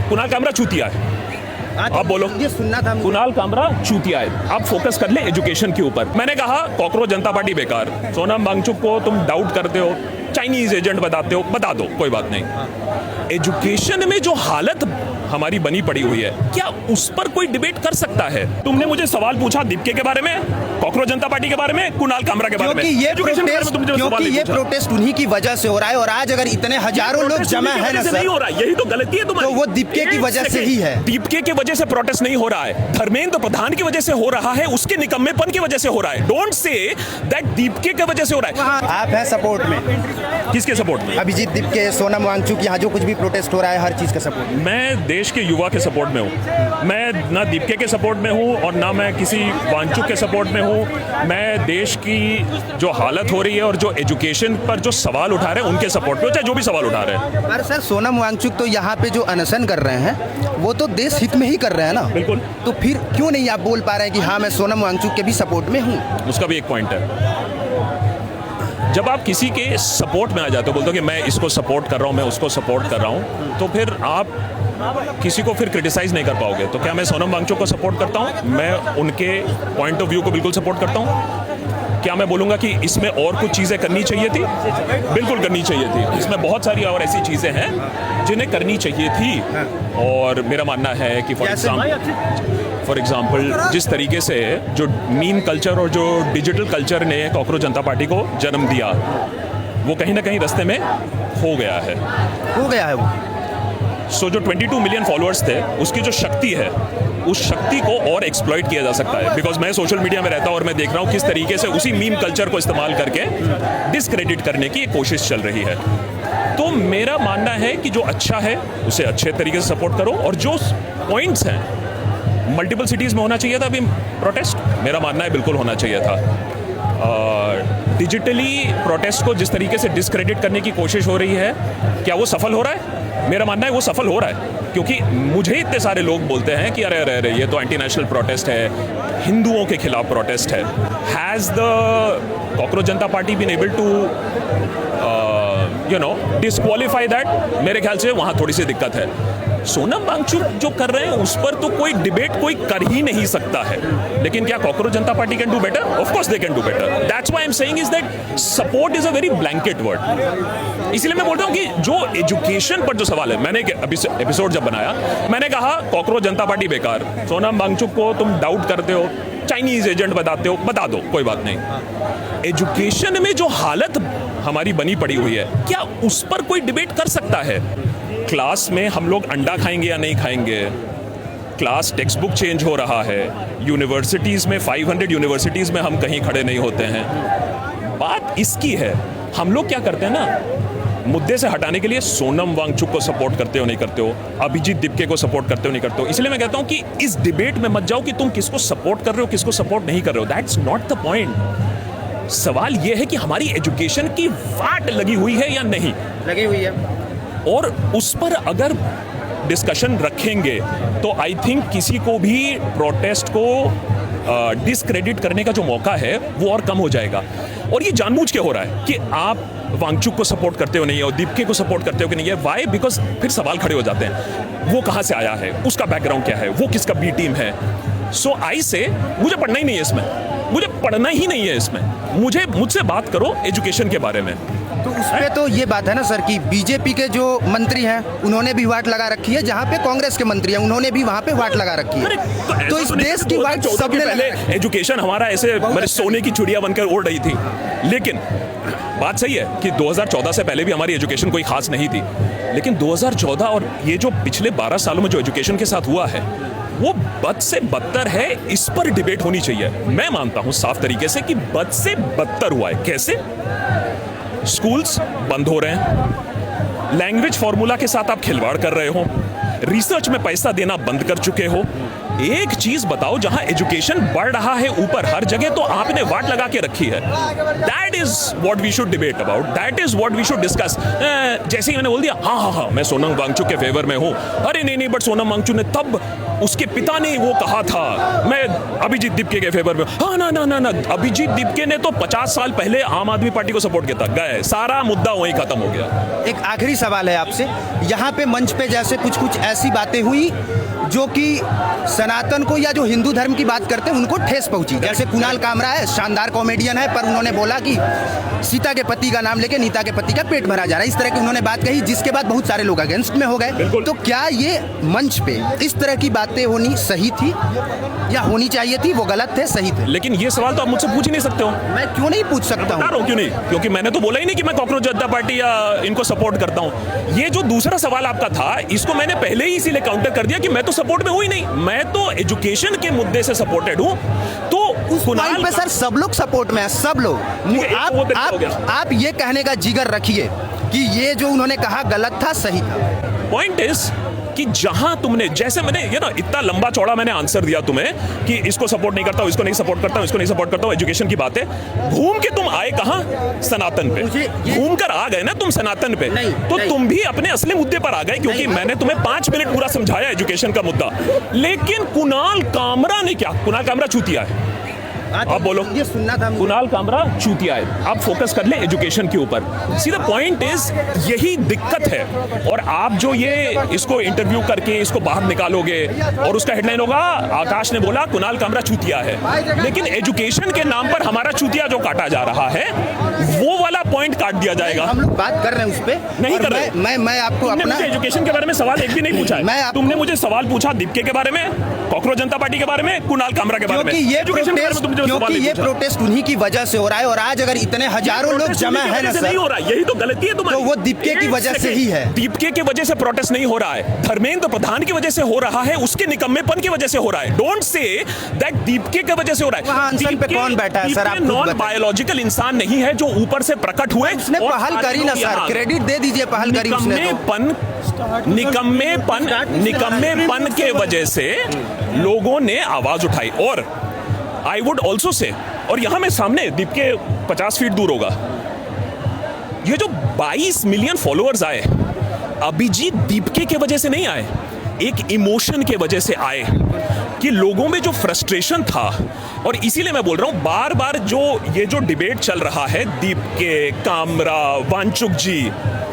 कुणाल कामरा चूतिया है। आप बोलो। ये सुनना था। कुणाल कामरा चूतिया है। आप फोकस कर ले एजुकेशन के ऊपर। मैंने कहा कॉकरोच जनता पार्टी बेकार। सोनम वांगचुक को तुम डाउट करते हो, चाइनीज एजेंट बताते हो, बता दो, कोई बात नहीं। एजुकेशन में जो हालत हमारी बनी पड़ी हुई है, क्या उस पर कोई डिबेट कर सकता है? तुमने मुझे सवाल पूछा दीपके के बारे में, कॉकरोच जनता पार्टी के बारे में, कुणाल कामरा के बारे में। क्योंकि ये प्रोटेस्ट उन्हीं की वजह से हो रहा है, और आज अगर इतने हजारों लोग जमा है ना सर, नहीं हो रहा, यही तो गलती है तुम्हारी। तो वो दीपके की वजह से ही है। दीपके की वजह से प्रोटेस्ट नहीं हो रहा है, धर्मेंद्र प्रधान की वजह से हो रहा है, उसके निकम्मेपन की वजह से हो रहा है। डोंट से दैट दीपके की वजह से हो रहा है। आप हैं सपोर्ट में, किसके सपोर्ट में? अभिजीत दीपके, सोनम वांगचुक, यहाँ जो कुछ भी प्रोटेस्ट हो रहा है, हर चीज का सपोर्ट। मैं देश के युवा के सपोर्ट में हूँ। मैं ना दीपके के सपोर्ट में हूँ और ना मैं किसी वांगचुक के सपोर्ट में हूँ। मैं देश की जो हालत हो रही है और जो एजुकेशन पर जो सवाल उठा रहे हैं उनके सपोर्ट में, चाहे जो भी सवाल उठा रहे हैं। पर सर सोनम वांगचुक तो यहाँ पे जो अनशन कर रहे हैं वो तो देश हित में ही कर रहे हैं ना। बिल्कुल। तो फिर क्यों नहीं आप बोल पा रहे हैं कि हाँ मैं सोनम वांगचुक के भी सपोर्ट में हूँ? उसका भी एक पॉइंट है। जब आप किसी के सपोर्ट में आ जाते हो, बोलते हो कि मैं इसको सपोर्ट कर रहा हूँ, मैं उसको सपोर्ट कर रहा हूँ, तो फिर आप किसी को फिर क्रिटिसाइज नहीं कर पाओगे। तो क्या मैं सोनम वांगचुक को सपोर्ट करता हूँ? मैं उनके पॉइंट ऑफ व्यू को बिल्कुल सपोर्ट करता हूँ। क्या मैं बोलूँगा कि इसमें और कुछ चीज़ें करनी चाहिए थी? बिल्कुल करनी चाहिए थी। इसमें बहुत सारी और ऐसी चीज़ें हैं जिन्हें करनी चाहिए थी। और मेरा मानना है कि फॉर एग्जाम्पल जिस तरीके से जो मीम कल्चर और जो डिजिटल कल्चर ने कॉकरोच जनता पार्टी को जन्म दिया, वो कहीं ना कहीं रास्ते में हो गया है वो। सो जो 22 मिलियन फॉलोअर्स थे, उसकी जो शक्ति है, उस शक्ति को और एक्सप्लॉइट किया जा सकता है। बिकॉज मैं सोशल मीडिया में रहता हूँ और मैं देख रहा हूँ किस तरीके से उसी मीम कल्चर को इस्तेमाल करके डिसक्रेडिट करने की कोशिश चल रही है। तो मेरा मानना है कि जो अच्छा है उसे अच्छे तरीके से सपोर्ट करो, और जो पॉइंट्स हैं, मल्टीपल सिटीज़ में होना चाहिए था अभी प्रोटेस्ट, मेरा मानना है बिल्कुल होना चाहिए था। डिजिटली प्रोटेस्ट को जिस तरीके से डिसक्रेडिट करने की कोशिश हो रही है, क्या वो सफल हो रहा है? मेरा मानना है वो सफल हो रहा है, क्योंकि मुझे इतने सारे लोग बोलते हैं कि अरे अरे अरे ये तो एंटी नेशनल प्रोटेस्ट है, हिंदुओं के खिलाफ प्रोटेस्ट है। Has the Cockroach Janata Party been able to disqualify that? मेरे ख्याल से वहाँ थोड़ी सी दिक्कत है। सोनम वांगचुक जो कर रहे हैं उस पर तो कोई डिबेट कोई कर ही नहीं सकता है, लेकिन क्या cockroach Janata party can do better? Of course they can do better. That's why I am saying is that support is a very blanket word. इसलिए मैं बोल रहा हूँ कि जो एजुकेशन पर जो सवाल है, मैंने एक एपिसोड जब बनाया, मैंने कहा कॉकरोच जनता पार्टी बेकार। सोनम वांगचुक को तुम डाउट करते हो, चाइनीज एजेंट बताते हो, बता दो, कोई बात नहीं। एजुकेशन में जो हालत हमारी बनी पड़ी हुई है, क्या उस पर कोई डिबेट कर सकता है? क्लास में हम लोग अंडा खाएंगे या नहीं खाएंगे? क्लास टेक्स्ट बुक चेंज हो रहा है। यूनिवर्सिटीज़ में 500 यूनिवर्सिटीज़ में हम कहीं खड़े नहीं होते हैं। बात इसकी है, हम लोग क्या करते हैं ना, मुद्दे से हटाने के लिए सोनम वांगचुक को सपोर्ट करते हो नहीं करते हो, अभिजीत दीपके को सपोर्ट करते हो नहीं करते हो। इसलिए मैं कहता हूँ कि इस डिबेट में मत जाओ कि तुम किसको सपोर्ट कर रहे हो, किसको सपोर्ट नहीं कर रहे हो। That's not the point. सवाल यह है कि हमारी एजुकेशन की वाट लगी हुई है या नहीं लगी हुई है, और उस पर अगर डिस्कशन रखेंगे तो आई थिंक किसी को भी प्रोटेस्ट को डिसक्रेडिट करने का जो मौका है वो और कम हो जाएगा। और ये जानबूझ के हो रहा है कि आप वांगचुक को सपोर्ट करते हो नहीं हो, दीपके को सपोर्ट करते हो कि नहीं है। वाई? बिकॉज फिर सवाल खड़े हो जाते हैं, वो कहाँ से आया है, उसका बैकग्राउंड क्या है, वो किसका बी टीम है। सो आई से मुझे पढ़ना ही नहीं है इसमें, मुझे पढ़ना ही नहीं है इसमें, मुझसे बात करो एजुकेशन के बारे में। तो उस पे तो ये बात है ना सर कि बीजेपी के जो मंत्री हैं उन्होंने भी वाट लगा रखी है, जहाँ पे कांग्रेस के मंत्री हैं उन्होंने भी वहाँ पे वाट लगा रखी है। तो इस देश की वाट सबने पहले एजुकेशन हमारा ऐसे मेरे सोने की चिड़िया बनकर उड़ रही थी। लेकिन बात सही है कि 2014 से पहले भी हमारी एजुकेशन कोई खास नहीं थी, लेकिन 2014 और ये जो पिछले 12 सालों में जो एजुकेशन के साथ हुआ है वो बद से बदतर है। इस पर डिबेट होनी चाहिए। मैं मानता हूं साफ तरीके से कि बद से बदतर हुआ है। कैसे? स्कूल्स बंद हो रहे हैं, लैंग्वेज फॉर्मूला के साथ आप खिलवाड़ कर रहे हो, रिसर्च में पैसा देना बंद कर चुके हो, एक चीज बताओ, जहां एजुकेशन बढ़ रहा है ऊपर हर जगह, तो आपने वाट लगा के रखी है। That is what we should debate about, that is what we should discuss. जैसे ही मैंने बोल दिया हाँ मैं सोनम वांगचुक के फेवर में हूं, अरे नहीं बट सोनम वांगचुक ने तब उसके पिता ने वो कहा था मैं अभिजीत दीपके के फेवर में। हाँ ना, अभिजीत दीपके ने तो 50 साल पहले आम आदमी पार्टी को सपोर्ट किया था, गए, सारा मुद्दा वहीं खत्म हो गया। एक आखिरी सवाल है आपसे, यहाँ पे मंच पे जैसे कुछ ऐसी बातें हुई जो कि सनातन को या जो हिंदू धर्म की बात करते हैं उनको ठेस पहुंची। जैसे कुणाल कामरा है, शानदार कॉमेडियन है, पर उन्होंने बोला कि सीता के पति का नाम लेके नीता के पति का पेट भरा जा रहा है, इस तरह की उन्होंने बात कही, जिसके बाद बहुत सारे लोग अगेंस्ट में हो गए। तो क्या ये मंच पे इस तरह की बातें होनी सही थी या होनी चाहिए थी, वो गलत थे, सही थे? लेकिन ये सवाल तो आप मुझसे पूछ ही नहीं सकते हो। मैं क्यों नहीं पूछ सकता हूँ? क्यों नहीं? क्योंकि मैंने तो बोला ही नहीं कि मैं कॉकरोच जनता पार्टी या इनको सपोर्ट करता हूँ। ये जो दूसरा सवाल आपका था, इसको मैंने पहले ही इसीलिए काउंटर कर दिया कि मैं तो सपोर्ट में हूँ ही नहीं, मैं तो एजुकेशन के मुद्दे से सपोर्टेड हूँ। तो उस पॉइंट पे सर सब लोग सपोर्ट में है, सब लोग। आप ये कहने का जिगर रखिए कि ये जो उन्होंने कहा गलत था, सही था। पॉइंट इज कि जहां तुमने, जैसे मैंने ये ना इतना लंबा चौड़ा मैंने आंसर दिया तुम्हें कि इसको सपोर्ट नहीं करता हूं, इसको नहीं सपोर्ट करता हूं, इसको नहीं सपोर्ट करता हूं, एजुकेशन की बात है, घूम के तुम आए कहां? सनातन पे। घूम कर आ गए ना तुम सनातन पे, तो तुम भी अपने असली मुद्दे पर आ गए, क्योंकि मैंने तुम्हें 5 मिनट पूरा समझाया एजुकेशन का मुद्दा। लेकिन कुणाल कामरा ने क्या? कुणाल कामरा चूतिया है, आप बोलो। ये सुनना था, कुणाल कामरा चूतिया है। आप फोकस कर ले एजुकेशन के ऊपर। सी द पॉइंट इज, यही दिक्कत है। और आप जो ये इसको इंटरव्यू करके इसको बाहर निकालोगे और उसका हेडलाइन होगा आकाश ने बोला कुणाल कामरा चूतिया है, लेकिन एजुकेशन के नाम पर हमारा चूतिया जो काटा जा रहा है वो वाला पॉइंट काट दिया जाएगा। हम लोग बात कर रहे हैं उस पे, नहीं कर रहे। मैं आपको अपना एजुकेशन के बारे में सवाल एक भी नहीं पूछा है। तुमने मुझे सवाल पूछा दीपके के बारे में, कॉकरोच जनता पार्टी के बारे में, कुणाल कामरा के बारे में। क्योंकि ये प्रोटेस्ट उन्हीं की वजह से हो रहा है, और आज अगर इतने हजारों लोग जमा है ना सर, नहीं हो रहा, यही तो गलती है तुम्हारी। तो वो दीपके की वजह से ही है। दीपके की वजह से प्रोटेस्ट नहीं हो रहा है, धर्मेंद्र प्रधान की वजह से हो रहा है, उसके निकम्मेपन की वजह से हो रहा है। डोंट से दैट दीपके की वजह से हो रहा है। वहाँ अनशन पे कौन बैठा है सर? आप नॉन बायोलॉजिकल इंसान नहीं है जो ऊपर से प्रकट हुए। उसने पहल करी ना सर, क्रेडिट दे दीजिए, पहल करी उसने। निकम्मेपन के वजह से लोगों ने आवाज उठाई। और आई वुड ऑल्सो से, और यहां मैं सामने दीपके 50 फीट दूर होगा, ये जो 22 मिलियन फॉलोअर्स आए, अभिजीत दीपके के वजह से नहीं आए, एक इमोशन के वजह से आए कि लोगों में जो फ्रस्ट्रेशन था। और इसीलिए मैं बोल रहा हूं बार बार, जो ये जो डिबेट चल रहा है दीपके, कामरा, वांगचुक जी,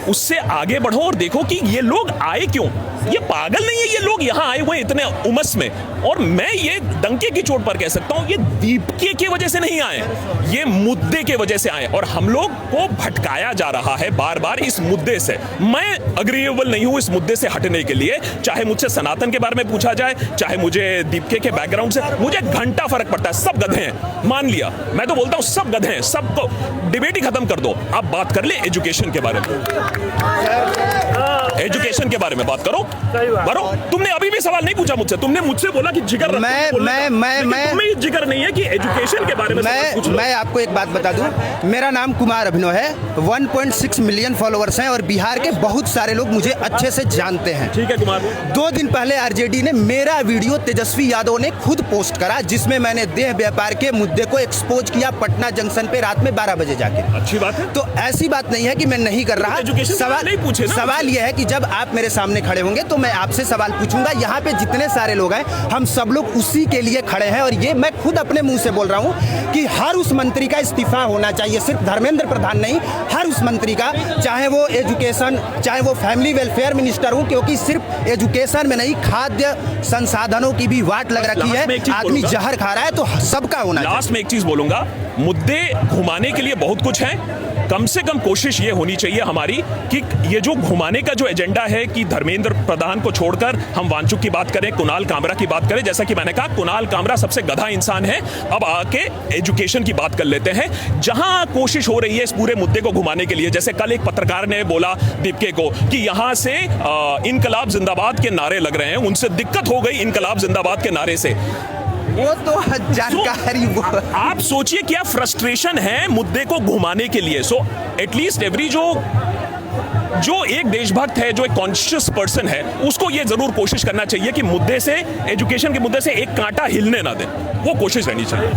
उससे आगे बढ़ो और देखो कि ये लोग आए क्यों। ये पागल नहीं है, ये लोग यहां आए हुए इतने उमस में। और मैं ये डंके की चोट पर कह सकता हूं, ये दीपके की वजह से नहीं आए, ये मुद्दे के वजह से आए। और हम लोग को भटकाया जा रहा है बार बार इस मुद्दे से। मैं अग्रीएबल नहीं हूं इस मुद्दे से हटने के लिए। चाहे मुझसे सनातन के बारे में पूछा जाए, चाहे मुझे दीपके के बैकग्राउंड से, मुझे घंटा फर्क पड़ता है। सब गधे हैं, मान लिया, मैं तो बोलता हूं सब गधे हैं, सबको डिबेट ही खत्म कर दो। आप बात कर ले एजुकेशन के बारे में, एजुकेशन के बारे में बात करो। तुमने अभी भी सवाल नहीं पूछा मुझसे, तुमने मुझसे बोला कि जिगर, मैं जिगर नहीं है कि एजुकेशन के बारे में। मैं आपको एक बात बता दूं, मेरा नाम कुमार अभिनव है, 1.6 मिलियन फॉलोअर्स हैं और बिहार के बहुत सारे लोग मुझे अच्छे से जानते हैं। ठीक है कुमार। 2 दिन पहले आरजेडी ने मेरा वीडियो तेजस्वी यादव ने खुद पोस्ट करा, जिसमें मैंने देह व्यापार के मुद्दे को एक्सपोज किया पटना जंक्शन पे रात में 12 बजे जाके। अच्छी बात है। तो ऐसी बात नहीं है कि मैं नहीं कर रहा। सवाल यह है कि जब आप मेरे सामने खड़े होंगे तो मैं आपसे सवाल पूछूंगा। यहाँ पे जितने सारे लोग हैं, हम सब लोग उसी के लिए खड़े हैं। और ये मैं खुद अपने मुंह से बोल रहा हूँ कि हर उस मंत्री का इस्तीफा होना चाहिए, सिर्फ धर्मेंद्र प्रधान नहीं, हर उस मंत्री का, चाहे वो एजुकेशन, चाहे वो फैमिली वेलफेयर मिनिस्टर हो, क्योंकि सिर्फ एजुकेशन में नहीं, खाद्य संसाधनों की भी वाट लग रखी है। आदमी जहर खा रहा है, तो सबका होना चाहिए। लास्ट में एक चीज बोलूंगा, मुद्दे घुमाने के लिए बहुत कुछ है, कम से कम कोशिश ये होनी चाहिए हमारी कि ये जो घुमाने का जो एजेंडा है कि धर्मेंद्र प्रधान को छोड़कर हम वांगचुक की बात करें, कुणाल कामरा की बात करें। जैसा कि मैंने कहा, कुणाल कामरा सबसे गधा इंसान है। अब आके एजुकेशन की बात कर लेते हैं, जहां कोशिश हो रही है इस पूरे मुद्दे को घुमाने के लिए। जैसे कल एक पत्रकार ने बोला दीपके को कि यहां से इनकलाब जिंदाबाद के नारे लग रहे हैं, उनसे दिक्कत हो गई इनकलाब जिंदाबाद के नारे से। वो तो जानकारी आप सोचिए क्या फ्रस्ट्रेशन है मुद्दे को घुमाने के लिए। सो एटलीस्ट एवरी जो जो एक देशभक्त है, जो एक कॉन्शियस पर्सन है, उसको ये जरूर कोशिश करना चाहिए कि मुद्दे से, एजुकेशन के मुद्दे से एक कांटा हिलने ना दे, वो कोशिश रहनी चाहिए।